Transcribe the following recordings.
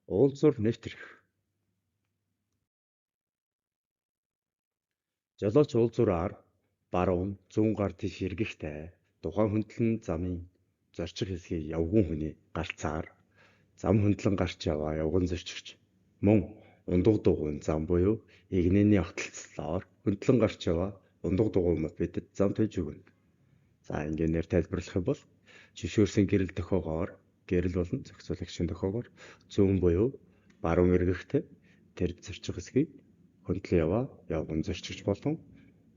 Уулзуур нэвтрэх. Жолооч уулзуураар баруун зүүн гар тийш эргэхдээ тухайн хөндлөн замын зорчих хэсгийг явган хүний гарцаар зам хөндлөн гарч яваа явган зорчигч мөн ундаг дугуйн зам буюу игнэний огтлцлоор хөндлөн гарч яваа ундаг дугуйн мопедэд зам тавьж өгнө. За ингээнээр тайлбарлах юм бол жишөөрсөн гэрэл тохиогоор гэрэл болон зохицуулагчийн тохиогоор зүүн буюу баруун эргэхдээ тэр зорчих хэсгийг хөндлөн яваа явган зорчигч болон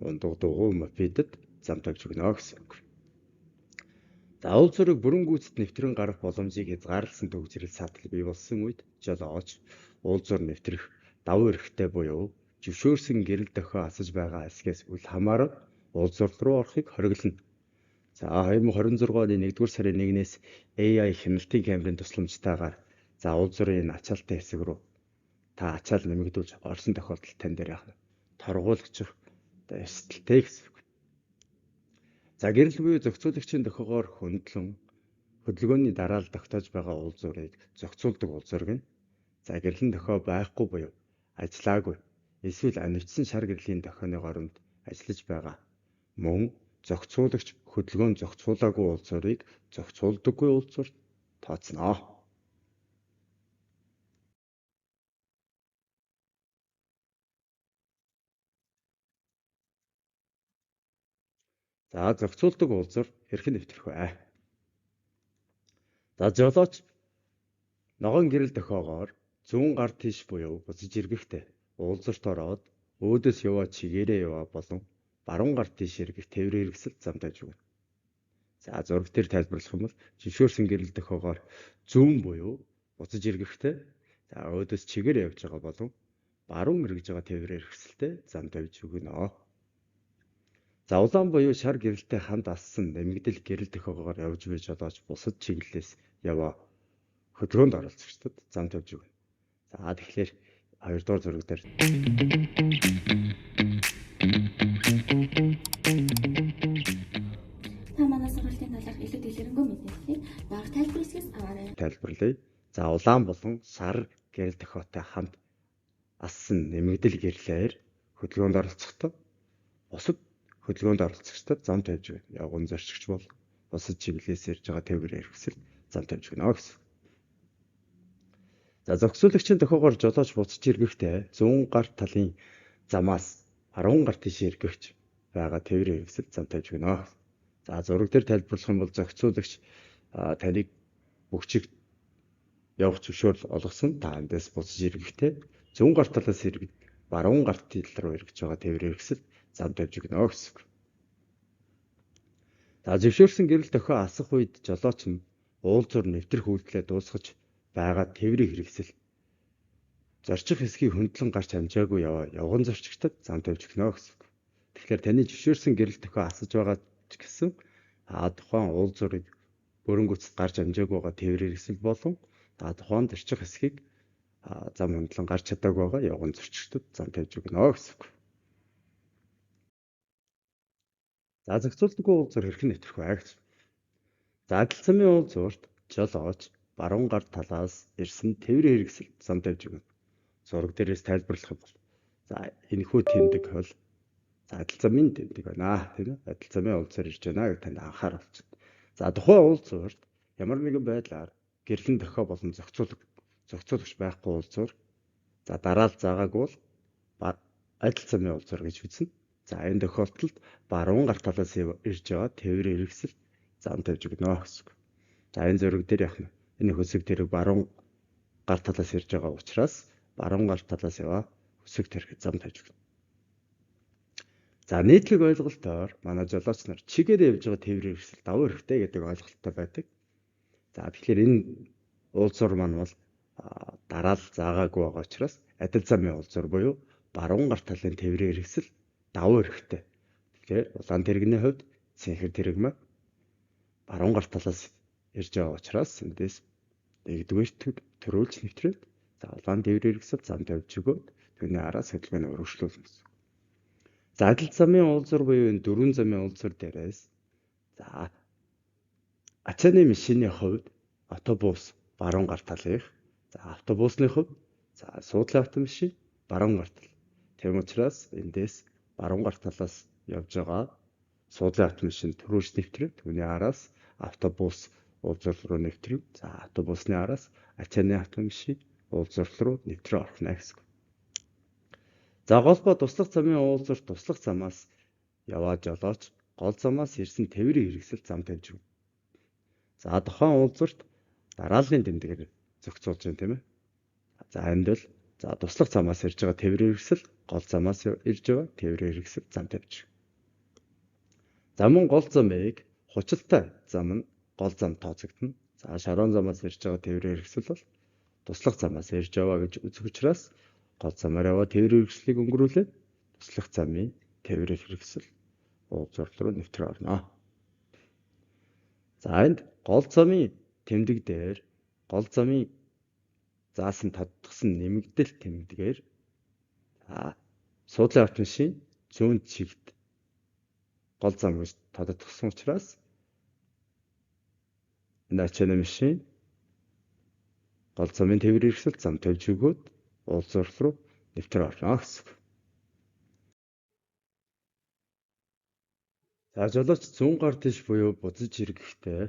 ундаг дугуйн мопедэд зам тавьж өгнө гэсэн үг. За уулзуурыг бүрэн гүйцэд нэвтрэн гарах боломжийг хязгаарласан төгсрөл саатал бий болсон үед жолооч уулзуур нэвтрэх давуу эрхтэй буюу зөвшөөрсөн гэрэл дохио асаж байгаа хэсгээс үл хамааран уулзуур руу орохыг хориглоно. За 2026 оны 1-р сарын 1-ээс AI хяналтын камерын тусламжтайгаар за уулзуурын ачаалттай хэсэг рүү та ачаал нэмэгдүүлж орсон тохиолдолд тань дээр яах вэ? Торгуулагчих эрсдэлтэй гэсэн үг. За гэрэл буюу зохицуулагчийн тохиогоор хөдөлгөөний дараа л тогтоож байгаа уулзуурыг зохицуулдаг уулзуург нь. За гэрлэн тохио байхгүй буюу ажиллаагүй эсвэл анивчсан шар гэрлийн тохионы горонд ажиллаж байгаа мөн зохицуулагч хөдөлгөөн зохицуулаагүй уулзуурыг зохицуулдаггүй уулзуурт тооцноо. За зохицуулдаг уулзуур хэрхэн нэвтрэх вэ? За жолооч ногоон гэрэл тохиогоор зүүн гар тийш буюу буцаж эргэхдээ уулзуурт ороод өөдөөс яваа чигээрээ яваа болон баруун гар тийш эргэх тээврийн хэрэгсэл зам тавьж өгнө. За зураг дээр тайлбарлах юм бол жишөөрсөн гэрэл тохиогоор зүүн буюу буцаж эргэхдээ за өөдөөс чигээр явж байгаа болон баруун эргэж байгаа тээврийн хэрэгсэлтэй зам тавьж өгнө. За улаан буюу шар гэрэлтэй хамт ассан нэмэгдэл гэрэл тохиогоор явж буй жолооч бусад чиглэлээс яваа хөдөлгөөнд оролцогчдод зам тавьж өгнө. За тэгэхээр 2 дугаар зураг дээр манай сургуулийн талаарх илүү дэлгэрэнгүй мэдээллийг баг тайлбар хэсгээс аваарай. Тайлбарлая. За улаан болон сар гэрэл тохиотой хамт ассан нэмэгдэл гэрлээр хөдөлгөөнд оролцохдоо бусад хөдөлгөөнд оролцогчдод зам тавьж өгнө. Явган зорчигч бол бусад чиглэлээс ирж байгаа тээврийн хэрэгсэл зам тавьж өгнө гэсэн. За зохицуулагчийн тохиогоор жолооч буцаж эргэхдээ зүүн гар талын замаас баруун гар тийш эргэж байгаа тээврийн хэрэгсэл зам тавьж өгнө. За зураг дээр тайлбарлах юм бол зохицуулагч таныг бүх чиг явах зөвшөөрөл олгосон. Та эндээс буцаж эргэхдээ зүүн гар талаас эргэж баруун гар тал руу эргэж байгаа тээврийн хэрэгсэл зам тавьж өгнө гэсэн. За зөвшөөрсөн гэрэл дохио асах үед жолооч нь уулзуур нэвтрэх үйлдэлээ дуусгаж байгаа тээврийн хэрэгсэл зорчих хэсгийг хөндлөн гарч амжаагүй яваа явган зорчигчдод зам тавьж өгнө гэсэн. Тэгэхээр таны зөвшөөрсөн гэрэл дохио асаж байгаа ч гэсэн тухайн уулзуурыг бүрэн гүйцэд гарч амжаагүй байгаа тээврийн хэрэгсэл болон тухайн зорчих хэсгийг зам хөндлөн гарч чадаагүй байгаа явган зорчигчдод зам тавьж өгнө гэсэн. За зохицуулдаггүй уулзуур хэрхэн нэвтрэх вэ гэж. За адил замын уулзуурт жолооч баруун гар талаас ирсэн тээврийн хэрэгсэл зам тавьж өгнө. Зураг дээрээс тайлбарлах юм бол за энэхүү тэмдэг бол за адил замын тэмдэг байна. Тийм үү? Адил замын уулзуур ирж байна гэж танд анхааруулсан. За тухайн уулзуурт ямар нэгэн байдлаар гэрлэн дохио болон зохицуулагч байхгүй уулзуур за дараалал заагаагүй бол адил замын уулзуур гэж үзнэ. За энэ тохиолдолд баруун гар талаас ирж байгаа тээврийн хэрэгсэл зам тавьж өгнө гэсэн. За энэ зураг дээр яах вэ? Энэ хөсөг тэрэг баруун гар талаас ирж байгаа учраас баруун гар талаас яваа хөсөг тэрэг зам тавьж өгнө. За нийтлэг ойлголтоор манай жолооч нар чигээр явж байгаа тээврийн хэрэгсэл давуу эрхтэй гэдэг ойлголттой байдаг. За тэгэхээр энэ уулзуур маань бол дараалал заагаагүй байгаа учраас адил замын уулзуур буюу баруун гар талын тээврийн хэрэгсэл давуу эрхтэй. Тэгэхээр улаан тэрэгний хувьд цэнхэр тэрэг маань баруун гар талаас ирж байгаа учраас эндээс нэгдүгээр төрүүлж нэвтрээд за улаан тээврийн хэрэгсэл зам тавьж өгөөд түүний араас хөдөлгөөний өргөжлүүлнэ гэсэн. За адил замын уулзуур буюу энэ дөрвөн замын уулзуур дээрээс за ачааны машины хувьд автобус баруун гар талынх За автобусны хувьд суудлын автомашин баруун гартал. Тэм учраас эндээс баруун гарталаас явж байгаа суудлын автомашин төрөөс нэвтрээд түүний араас автобус уулзал руу нэвтрэх. За автобусны араас ачааны автомашин уулзал руу нэвтрээ орхно гэсэн. За голбоо туслах замын уулзалт туслах замаас яваад жолооч гол замаас ирсэн тээврийн хэрэгсэл зам тавьж өгнө. За тухайн уулзалт дарааллын тэмдгээр зохицуулж байна тийм ээ. За энд бол туслах замаас ирж байгаа тээврийн хэрэгсэл гол замаас ирж байгаа тээврийн хэрэгсэл зам тавьж өгнө. За мөн гол замыг хучилтай зам нь гол зам тооцогдно. За шарон замаас ирж байгаа тээврийн хэрэгсэл бол туслах замаас ирж байгаа гэж үзэх учраас гол замаар яваа тээврийн хэрэгслийг өнгөрүүлээд туслах замын тээврийн хэрэгсэл уулзалт руу нэвтрээ орно. За энд гол замын тэмдэг дээр гол замын заасан тодтгосон нэмэгдэл тэмдгээр суудлын автомашин зүүн чигт гол зам гэж тодтгосон учраас энэ ачааны машин гол замын тээврийн хэрэгсэл зам тавьж өгөөд уулзалт руу нэвтрээ орно гэсэн. За жолооч зүүн гар тийш буюу буцаж ирэхдээ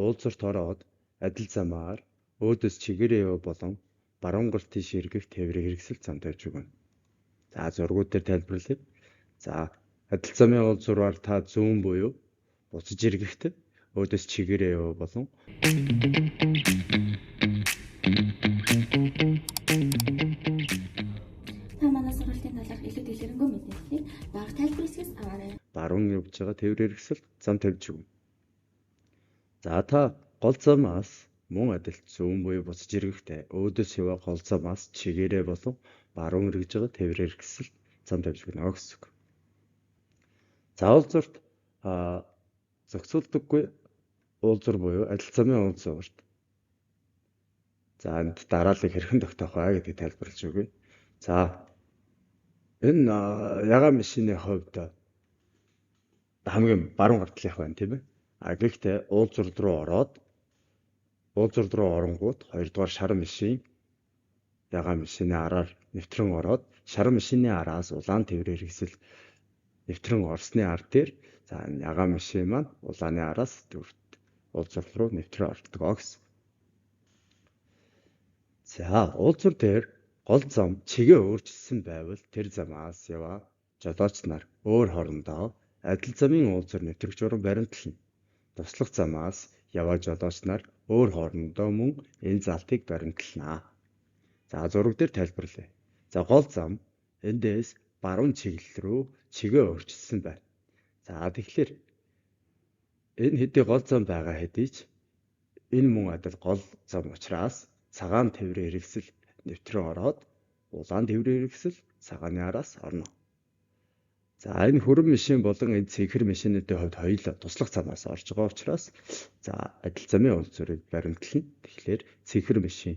уулзалт ороод адил замаар өөдөөс чигээрээ болон баруун гар тийш эргэх тээврийн хэрэгсэл зам тавьж өгнө. За зургууд дээр тайлбарлая. За адил замын уулзвараар та зүүн буюу буцаж ирэхдээ өөдөөс чигээрээ болон манай сургалтын талаарх илүү дэлгэрэнгүй мэдээллийг бага тайлбар хэсгээс аваарай. Баруун явж байгаа тээврийн хэрэгсэл зам тавьж өгнө. За та гол замаас мөн адилт зүүн буюу буцаж ирэхдээ өөдөөс яваа гол замаас чигээрээ болон баруун эргэж байгаа тээврийн хэрэгсэл зам тавьж өгнө гэсэн. За уулзалт зохицуулдаггүй уулзвар буюу адил замын уулзварт за энд дарааллыг хэрхэн тогтоох вэ гэдгийг тайлбарлаж өгье. За энэ ягаан машины хувьд хамгийн баруун гартлынх байна тийм ээ. Гэхдээ уулзвар руу оронгууд хоёрдугаар шаран машин ягаан машины араар нэвтрэн ороод шаран машины араас улаан тээврийн хэрэгсэл нэвтрэн орсны ар дээр за ягаан машин маань улааны араас уулзвар руу нэвтрэн ордог гэсэн. За уулзвар дээр гол зам чигээ өөрчилсөн байвал тэр замаас яваа жолооч нар өөр хоорондоо адил замын уулзвар нэвтрэгч уран баримтлана. Туслах замаас яваа жолооч нар өөр хоорондоо мөн энэ залтыг баримтлана. За зураг дээр тайлбарлая. За гол зам эндээс баруун чиглэл рүү чигээ өөрчилсөн байна. За тэгэхээр энэ хэдий гол зам байгаа хэдий ч энэ мөн адил гол зам учраас цагаан тээврийн хэрэгсэл нэвтрэн ороод улаан тээврийн хэрэгсэл цагааны араас орно. За энэ хөрөн машин болон энэ цэнхэр машинуудын хувьд хоёулаа туслах замаас орж байгаа учраас за адил замын уулзварыг баримтлана. Тэгэхээр цэнхэр машин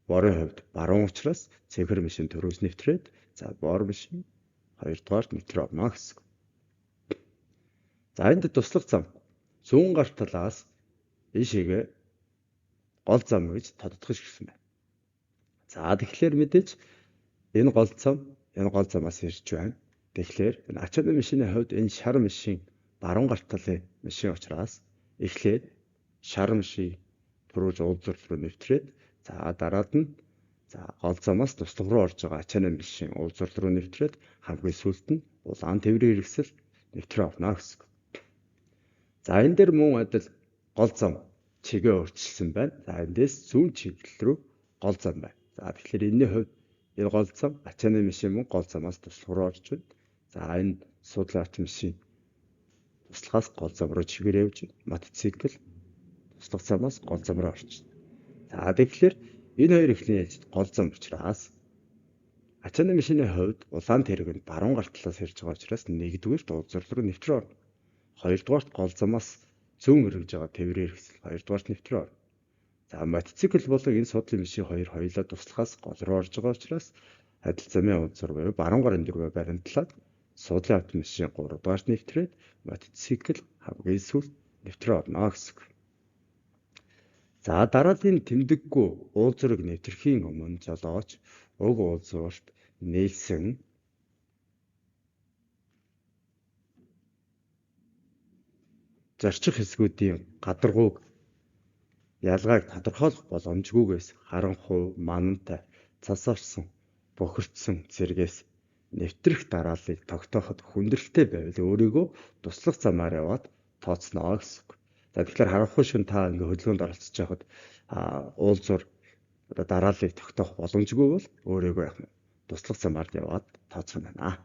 борын хувьд баруун учраас цэнхэр машин төрөөс нэвтрээд за бор машин хоёрдугаар нэвтрээ орно гэсэн. За энд туслах зам зүүн гар талаас ийшээгээ гол зам гэж тодтогч гисэн байна. За тэгэхээр мэдээж энэ гол замаас ирж байна. Тэгэхээр энэ ачааны машины хувьд энэ шар машин баруун гар талын машин учраас эхлээд шар машин төрөөж уулзвар руу нэвтрээд за дараад нь за гол замаас туслах руу орж байгаа ачааны машин уулзвар руу нэвтрээд хамгийн сүүлд нь улаан тээврийн хэрэгсэл нэвтрээ орно гэсэн. За энэ дээр мөн адил гол зам чигээ өөрчилсөн байна. За эндээс зүүн чиглэл рүү гол зам байна. За тэгэхээр энэний хувьд энэ гол зам ачааны машин мөн гол замаас туслах руу орж байна. За энэ суудлын автомашин туслахаас гол зам руу чигээр явж байна. Мотоцикл туслах замаас гол зам руу орж байна. За тэгэхээр энэ хоёр ихний ээлжид гол зам учраас ачааны машины хувьд улаан тэрэг нь баруун гар талаас ирж байгаа учраас нэгдүгээрт уулзвар руу нэвтрээ орно. Хоёрдугаарт гол замаас зүүн эргэж байгаа тээврийн хэрэгсэл хоёрдугаарт нэвтрээ орно. За мотоцикл болон энэ суудлын машин хоёр хоёулаа туслахаас гол руу орж байгаа учраас адил замын уулзвар буюу баруун гарын дөрвөө баримтлаад суудлын автомашин 3 дугаарт нэвтрээд мотоцикл хамгийн сүүлд нэвтрээ орно гэсэн. За дараалын тэмдэггүй уулзрыг нэвтрэхийн өмнө жолооч уг уулзуурт нээлсэн зорчих хэсгүүдийн гадаргууг ялгааг тодорхойлох боломжгүйгээс харанхуй манантай цас орсон бохирдсон зэргээс нэвтрэх дарааллыг тогтооход хүндрэлтэй байвал өөрийгөө туслах замаар яваад тооцноо гэсэн үг. За тэгэхээр харанхуй шин та ингээ хөдөлгөөнд оролцож байхад уулзуур дарааллыг тогтоох боломжгүй бол өөрийгөө туслах замаар яваад тооцох нь байна.